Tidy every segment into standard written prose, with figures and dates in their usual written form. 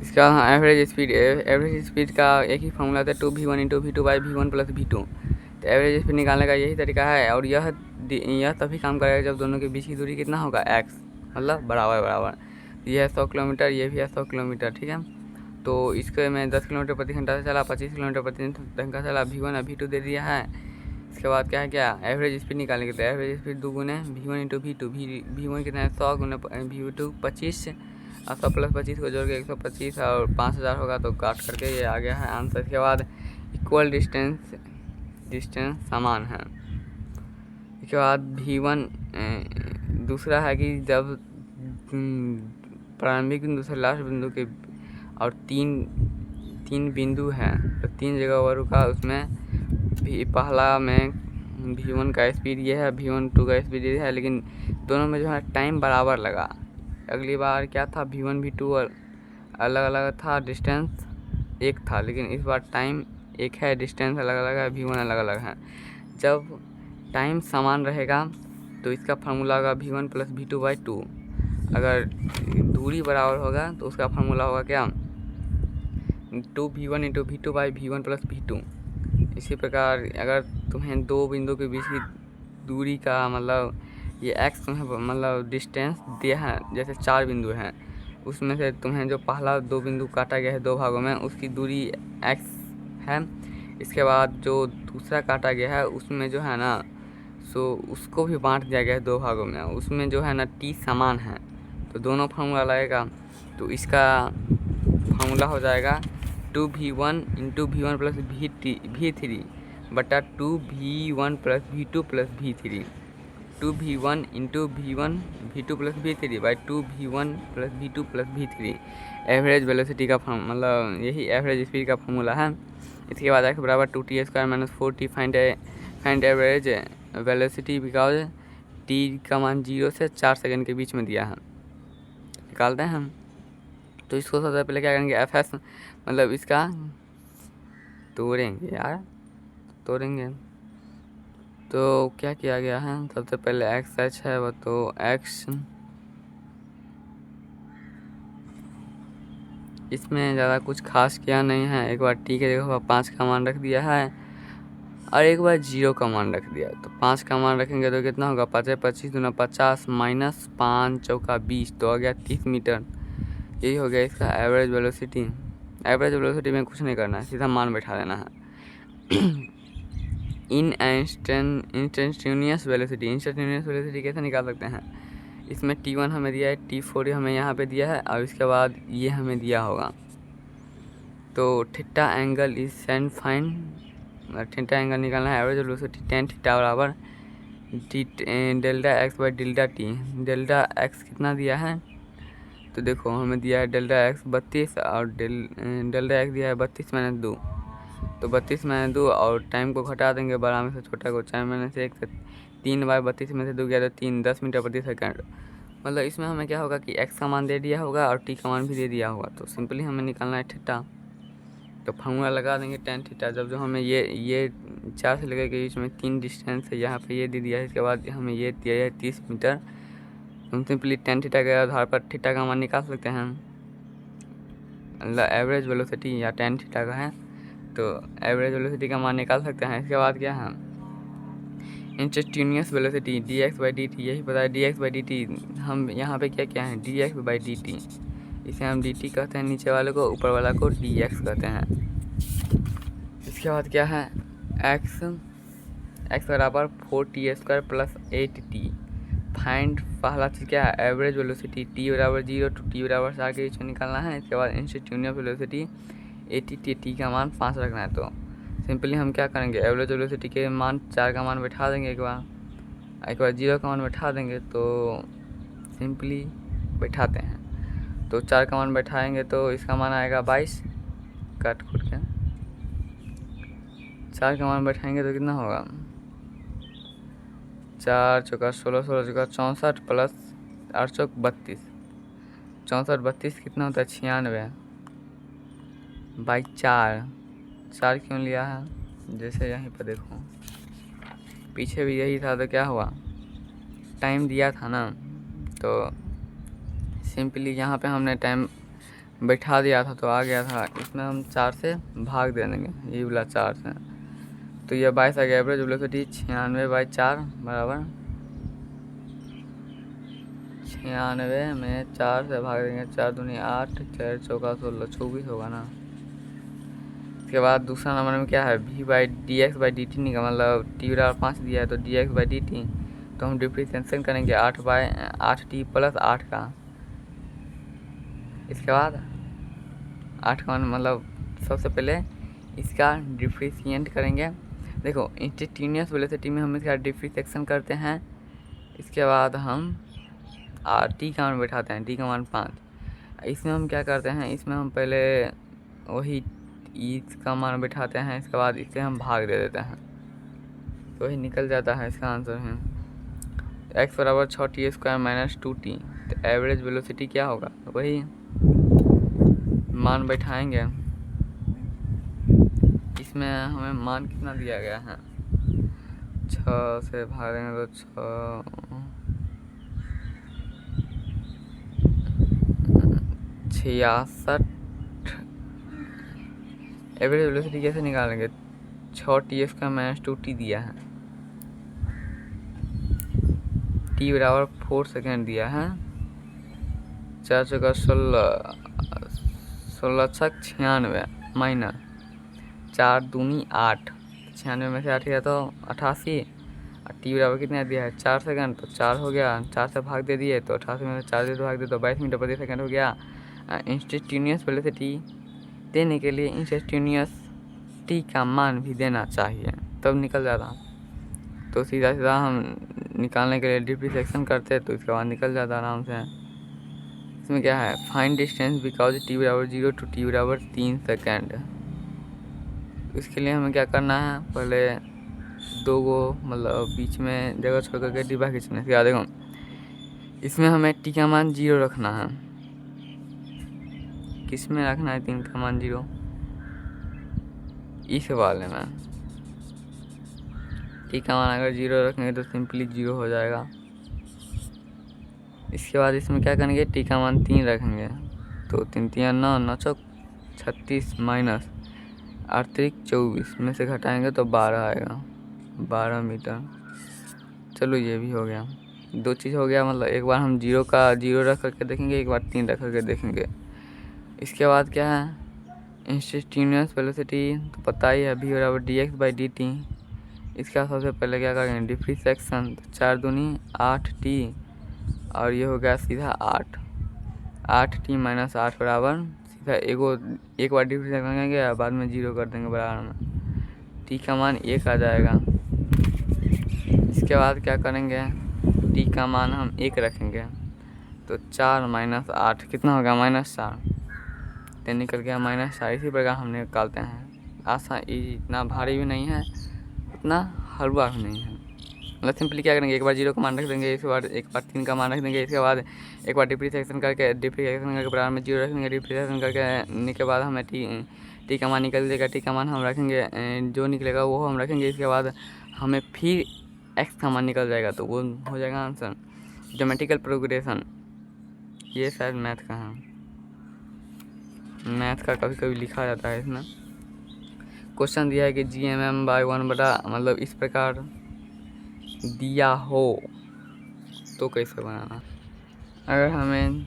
इसका average speed का एक ही फॉर्मूला था 2v1 into V two by v1 plus v2। तो एवरेज स्पीड निकालने का यही तरीका है, और यह तभी काम करेगा जब दोनों के बीच की दूरी कितना होगा, x, मतलब बराबर बराबर। यह है 100 किलोमीटर, ये भी है 100 किलोमीटर, ठीक है। तो इसके में 10 किलोमीटर प्रति घंटा से चला, 25 किलोमीटर प्रति घंटा चला, v1 और v2 दे दिया है। इसके बाद क्या है, क्या एवरेज स्पीड निकालेंगे, तो एवरेज स्पीड 2 गुने v1 इंटू v2, v1 कितना है 100 गुने v2 25, और 100 प्लस 25 को जोड़ के 125 और 5000 होगा, तो काट करके ये आ गया है आंसर। इसके बाद इक्वल डिस्टेंस समान है। इसके बाद v1 दूसरा है कि जब प्रारंभिक बिंदु से लास्ट बिंदु के और तीन बिंदु हैं, तो 3 जगह पर रुका, उसमें भी पहला में v1 का स्पीड ये है, v1 2 का स्पीड ये है, लेकिन दोनों में जो है टाइम बराबर लगा। अगली बार क्या था, v1 v2 अलग अलग था, डिस्टेंस एक था, लेकिन इस बार टाइम एक है, डिस्टेंस अलग अलग है, v1 अलग अलग है। जब टाइम समान रहेगा तो इसका फार्मूला होगा v1 प्लस v2 बाई 2। अगर दूरी बराबर होगा तो उसका फार्मूला होगा क्या, 2v1 into V two by v1 plus v2। इसी प्रकार अगर तुम्हें दो बिंदु के बीच की दूरी का मतलब ये x तुम्हें मतलब डिस्टेंस दिया है, जैसे 4 बिंदु हैं, उसमें से तुम्हें जो पहला 2 बिंदु काटा गया है 2 भागों में, उसकी दूरी x है। इसके बाद जो दूसरा काटा गया है उसमें जो है ना, सो उसको भी बांट दिया गया है 2 भागों में, उसमें जो है ना t समान है, तो दोनों फार्मूला लगेगा। तो इसका फार्मूला हो जाएगा 2v1 into v1 plus v3 बटा 2v1 plus v2 plus v3, 2v1 into v2 plus v3 by 2v1 plus v2 plus v3। Average velocity का मतलब यही एवरेज स्पीड का फार्मूला है। इसके बाद x बराबर 2t² minus 4t find average velocity because t का मान 0 से 4 सेकंड के बीच में दिया है, निकालते हैं हम। तो इसको सबसे पहले क्या करेंगे, fs मतलब इसका तोड़ेंगे। तो क्या किया गया है, सबसे पहले एक्स एच है वो, तो एक्स इसमें ज़्यादा कुछ खास किया नहीं है। एक बार टी के जगह 5 का मान रख दिया है और एक बार 0 का मान रख दिया। तो 5 का मान रखेंगे तो कितना होगा, 5 25 दूना 50 माइनस 5 चौका 20, तो आ गया 30 मीटर। यही हो गया इसका एवरेज वेलोसिटी। एवरेज वेलोसिटी में कुछ नहीं करना है, सीधा मान बैठा देना है। इंस्टेंटेनियस वेलोसिटी कैसे निकाल सकते हैं, इसमें t1 हमें दिया है, t4 हमें यहाँ पे दिया है, और इसके बाद ये हमें दिया होगा। तो theta angle is send fine, theta angle निकालना है। एवरेज वेलोसिटी tan थीटा बराबर delta x by delta T. Delta x कितना दिया है, तो देखो हमें दिया है डेल्टा एक्स 32 और डेल्टा एक्स दिया है 32 माइनस 2, तो 32 माइनस 2 और टाइम को घटा देंगे बड़ा में से छोटा को, 4 माइनस 1 से 3 बार 32 में से 2 गया तो 3, 10 मीटर प्रति सेकंड। मतलब इसमें हमें क्या होगा कि x का मान दे दिया होगा और t का मान भी दे दिया होगा, तो सिंपली हमें निकालना है थीटा। तो फार्मूला लगा देंगे tan थीटा। जब जो हमें ये 4 से लेकर के बीच में 3 डिस्टेंस है, यहाँ पे ये दे दिया है, इसके बाद हमें ये दिया है 30 मीटर। हम सिंपली tan थीटा के आधार पर थीटा का मान निकाल सकते हैं। एवरेज वेलोसिटी या tan थीटा का है, तो एवरेज वेलोसिटी का मान निकाल सकते हैं। इसके बाद क्या है, instantaneous velocity dx by dt, यही पता है dx बाई dt। हम यहाँ पे क्या है dx बाई dt, इसे हम dt कहते हैं नीचे वाले को, ऊपर वाला को dx कहते हैं। इसके बाद क्या है, x बराबर 4t² प्लस 8t। फाइंड पहला चीज़ क्या है, एवरेज वेलोसिटी t बराबर 0 टू t बराबर 4 के बीच में निकालना है। इसके बाद इंस्टेंटेनियस वेलोसिटी 80t, t का मान 5 रखना है। तो सिंपली हम क्या करेंगे, एवरेज वेलोसिटी के मान 4 का मान बैठा देंगे, एक बार 0 का मान बैठा देंगे, तो सिंपली बैठाते हैं। तो 4 का मान बैठाएंगे तो इसका मान आएगा 22, काट खुद के 4 का मान बैठाएंगे तो कितना होगा, 4 चौका 16, 16 चौका 64 प्लस 8 चौक 32, 64 32 कितना होता है 96 बाई 4 क्यों लिया है, जैसे यहीं पर देखो पीछे भी यही था, तो क्या हुआ टाइम दिया था ना, तो सिंपली यहाँ पे हमने टाइम बैठा दिया था तो आ गया था। इसमें हम 4 से भाग दे देंगे, ये वाला 4 से, तो ये 22 आ गया। एवरेज वेलोसिटी 96/4 बराबर 96 में 4 से भाग देंगे, 4 दूनी 8, 4 चौका 16, 24 होगा ना। इसके बाद दूसरा नंबर में क्या है, v/dx/dt निकाल, मतलब t बराबर 5 दिया है तो dx/dt, तो हम डिफ्रेंशिएशन करेंगे 8/8t + 8 का। इसके बाद 8 का मतलब सबसे पहले इसका डिफ्रेंशिएट करेंगे। देखो इंस्टेंटेनियस वेलोसिटी में हम इसका डिफ्रेंशिएशन करते हैं, इसके बाद हम टी का मान बैठाते हैं, टी का मान 5। इसमें हम क्या करते हैं, इसमें हम पहले वही इसका मान बैठाते हैं, इसके बाद इससे हम भाग दे देते हैं तो वही निकल जाता है। इसका आंसर है x बराबर 6t² - 2t। तो एवरेज वेलोसिटी क्या होगा, तो वही मान बैठाएंगे। इसमें हमें मान कितना दिया गया है, 6 से भाग देंगे तो 66। एवरेज वेलोसिटी कैसे निकालेंगे, 6t² - 2t दिया है, t बराबर 4 सेकेंड दिया है, 4 चौका 16, 16 छक 96 माइनस 4 दूनी 8, 96 में से 8 गया तो 88, और टी बराबर कितना दिया है 4 सेकंड, तो 4 हो गया, 4 से भाग दे दिए तो 88 में से 4 से भाग दे तो 22 मीटर प्रति सेकंड हो गया। इंस्टेंटेनियस वेलोसिटी देने के लिए इंस्टेंटेनियस टी का मान भी देना चाहिए, तब निकल जाता। तो सीधा सीधा हम निकालने के लिए डिफ्रेंशिएशन करते तो इसके बाद निकल जाता आराम से। इसमें क्या है, फाइंड डिस्टेंस बिकॉज t बराबर 0 to t बराबर 3 सेकेंड। इसके लिए हमें क्या करना है, पहले 2 गो मतलब बीच में जगह छोड़ करके डिब्बा खींचने के बाद देखो इसमें हमें t का मान 0 रखना है। किस में रखना है 3 का मान 0, इस वाले में t का मान अगर 0 रखेंगे तो सिंपली 0 हो जाएगा। इसके बाद इसमें क्या करेंगे, t का मान 3 रखेंगे तो 3 3 9, 9 चौक 36 माइनस 8 24 में से घटाएंगे तो 12 आएगा, 12 मीटर। चलो ये भी हो गया, 2 चीज़ हो गया, मतलब एक बार हम 0 का 0 रख करके देखेंगे, एक बार 3 रख करके देखेंगे। इसके बाद क्या है, इंस्टेंटेनियस वेलोसिटी तो पता ही है, v बराबर dx/dt। इसका सबसे पहले क्या करेंगे, डिफ्रेंशिएशन, तो 4 दूनी 8t और ये हो गया सीधा 8t - 8 बराबर सीधा एक बार डिफ्रेंशिएशन करेंगे बाद में 0 कर देंगे बराबर में, t का मान 1 आ जाएगा। इसके बाद क्या करेंगे, t का मान हम 1 रखेंगे तो 4 - 8 कितना होगा, -4, तो निकल गया -4। इसी प्रकार हम निकालते हैं, आसान, इतना भारी भी नहीं है, उतना हलवा भी नहीं है। मतलब सिंपली क्या करेंगे, एक बार 0 का मान रख देंगे, इसके बाद एक बार 3 का मान रख देंगे, इसके बाद एक बार डिफ्रेंशिएशन करके बराबर में 0 रखेंगे, डिफ्रेंशिएशन करके के बाद हमें टी का मान निकल जाएगा, टी का मान हम रखेंगे, जो निकलेगा वो हम रखेंगे। इसके बाद हमें फिर एक्स का मान निकल जाएगा तो वो हो जाएगा आंसर। ज्योमेट्रिकल प्रोग्रेशन, ये शायद मैथ का है, मैथ का कभी कभी लिखा जाता है इसमें। क्वेश्चन दिया है कि GMM/1 बटा, मतलब इस प्रकार दिया हो तो कैसे बनाना। अगर हमें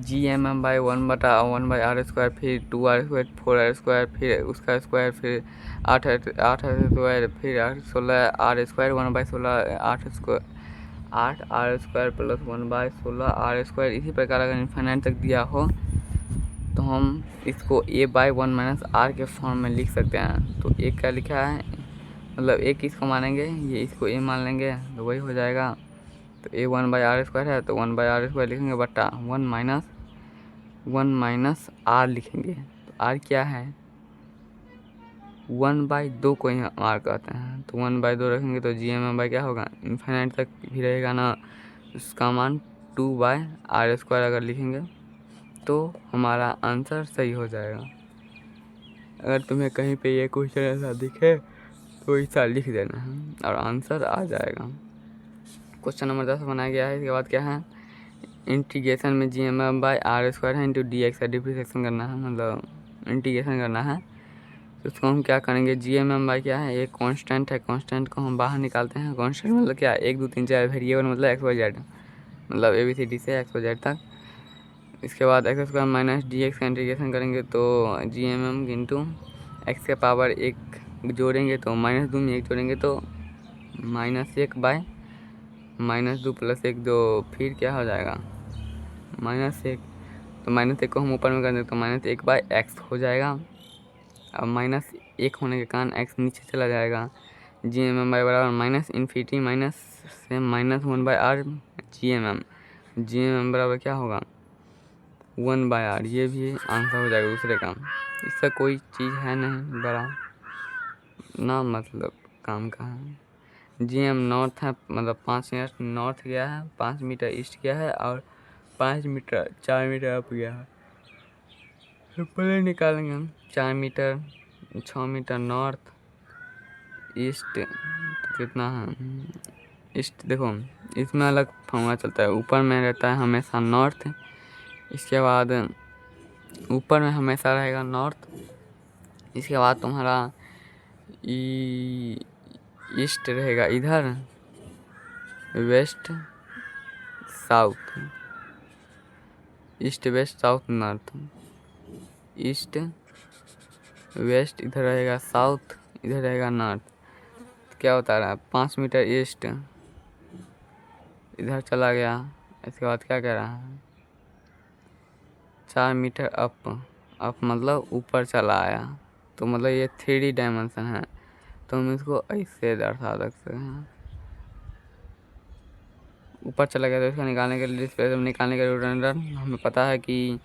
GMM/1 बटा 1/r² फिर 2r², 4r², फिर उसका स्क्वायर, फिर 8r² फिर 16r², 1/16 8r² प्लस 1/16r²। इसी प्रकार अगर इन्फिनिट तक दिया हो तो हम इसको a/1 - r के फॉर्म में लिख सकते हैं। तो एक क्या लिखा है, मतलब एक इसको मानेंगे, ये इसको a मान लेंगे तो वही हो जाएगा। तो a 1/r² है तो 1/r² लिखेंगे बटा 1 माइनस r लिखेंगे। तो r क्या है, 1/2 को ही r कहते हैं, तो 1/2 रखेंगे तो GMM क्या होगा, इन्फिनिट तक भी रहेगा ना, उसका मान 2/r² अगर लिखेंगे तो हमारा आंसर सही हो जाएगा। अगर तुम्हें कहीं पे ये क्वेश्चन ऐसा दिखे तो ऐसा लिख देना है और आंसर आ जाएगा। क्वेश्चन नंबर 10 बनाया गया है। इसके बाद क्या है, इंटीग्रेशन में G M M by R square है इंटू डी एक्स का डिफ्रेंशिएशन करना है, मतलब इंटीग्रेशन करना है। तो उसको हम क्या करेंगे, जी एम एम बाई क्या है, एक कांस्टेंट है, कांस्टेंट को हम बाहर निकालते हैं। कांस्टेंट मतलब क्या है, 1 2 3 4 वेरिएबल मतलब एक्स वाई जेड, मतलब ए बी सी डी से एक्स वाई जेड तक। इसके बाद X square minus D X का इंटीग्रेशन करेंगे तो G M M into X के पावर 1 जोड़ेंगे तो -2 में 1 जोड़ेंगे तो -1 बाय -2 + 1 2, फिर क्या हो जाएगा -1। तो -1 को हम ऊपर में कर दें तो -1 बाय एक्स हो जाएगा। अब -1 होने के कारण एक्स नीचे चला जाएगा। जी एम एम बाई बराबर -∞ माइनस से -1 by R G M M. G M M बराबर क्या होगा 1 बाय आर। ये भी आंसर हो जाएगा दूसरे का। इसका कोई चीज़ है नहीं बड़ा ना, मतलब काम का है। जी एम नॉर्थ है, मतलब 5 मीटर नॉर्थ गया है, 5 मीटर ईस्ट गया है और 4 मीटर अप गया है। तो पहले निकालेंगे हम 4 मीटर 6 मीटर नॉर्थ ईस्ट, तो कितना है ईस्ट। देखो इसमें अलग फॉर्मूला चलता है, ऊपर में रहता है हमेशा नॉर्थ, इसके बाद ऊपर में हमेशा रहेगा नॉर्थ, इसके बाद तुम्हारा ईस्ट रहेगा इधर, west south, east west south north, east west इधर रहेगा साउथ, इधर रहेगा नॉर्थ। क्या होता रहा 5 मीटर ईस्ट इधर चला गया, इसके बाद क्या कह रहा है 4 मीटर अप मतलब ऊपर चला आया, तो मतलब ये 3D डायमेंशन है, तो हम इसको ऐसे दर्शा सकते हैं। ऊपर चला गया तो इसको निकालने के लिए डिस्प्लेसमेंट निकालने के लिए रूट हमें पता है कि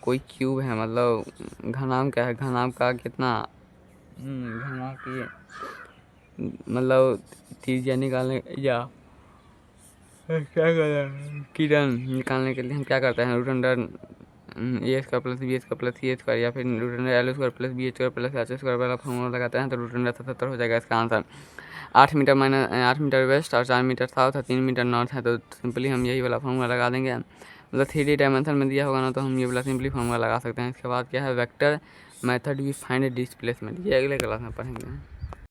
कोई क्यूब है, मतलब घनाम क्या है, घनाम का कितना घनाम की मतलब त्रिज्या निकालने या क्या कर किरण निकालने के लिए हम क्या करते हैं root under A square plus B square plus C square या फिर root under L square plus B square plus H square वाला फॉर्मूला लगाते हैं तो रूट अंडर 77 हो जाएगा। इसका आंसर 8 मीटर वेस्ट और 4 मीटर साउथ और 3 मीटर नॉर्थ है, तो सिंपली हम यही वाला फॉर्मूला लगा देंगे। मतलब 3D डायमेंशन में दिया होगा ना तो हम ये वाला सिंपली फॉर्मूला लगा सकते हैं। इसके बाद क्या है vector method we find displacement, ये अगले क्लास में पढ़ेंगे।